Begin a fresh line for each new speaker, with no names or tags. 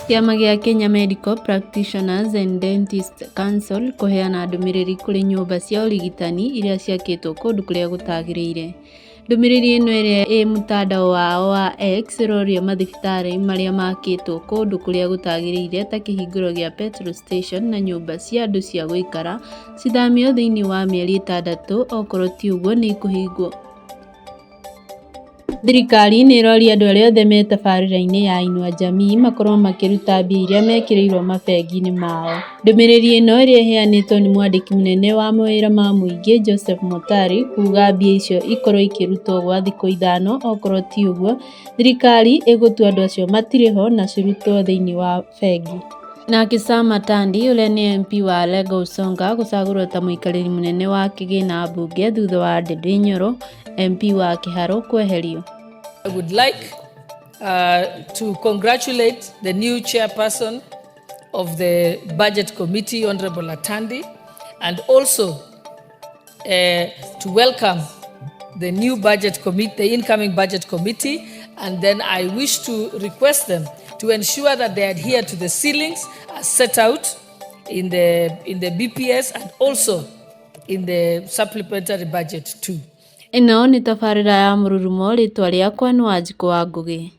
Kĩama gĩa Kenya Medical Practitioners and Dentists Council kũheana ndũmĩrĩri kũrĩ nyũmba cia ũrigitani iria ciakĩtwo kũndũ kũrĩa gũtagĩrĩire. Ndũmĩrĩri ĩno ĩrĩa ĩ mũtandao wao wa X ĩroria mathibitarĩ marĩa makĩtwo kũndũ kũrĩa gũtagĩrĩire ta kĩhingũro gĩa petrol station na nyũmba cia andũ cia gũikara cithamio thĩinĩ wa mĩeri 6, okorwo ti ũguo nĩ ikũhingwo. Thirikari nĩ ĩroria andũ arĩa othe me tabarĩra-inĩ ya inua jamii makorwo makĩruta mbia iria mekĩrĩirwo mabengi-inĩ mao. Ndũmĩrĩri ĩno ĩrĩa ĩheanĩtwo nĩ mwandĩki mũnene wa mawĩra ma mũingĩ Joseph Mutari kuuga mbia icio ikorwo ikĩrutwo gwa thikũ 5, okorwo ti ũguo thirikari ĩgũtua andũ acio matirĩ ho na cirutwo thĩinĩ wa bengi. Nake Sam Atandi ũrĩa nĩ MP wa Lego Usonga gũcagũrwo ta mũikarĩri mũnene wa kĩgĩna mbunge thutha wa Ndindi Nyoro MP wa Kĩharo kweherio.
I would like to congratulate the new chairperson of the Budget Committee, Honorable Atandi, and also to welcome the new Budget Committee, the incoming Budget Committee, and then I wish to request them to ensure that they adhere to the ceilings as set out in the BPS and also in the supplementary budget too.
Ĩno nĩ tabarĩra ya mũrurumo, rĩtwa rĩakwa nĩ Wanjikũ wa Ngũgĩ.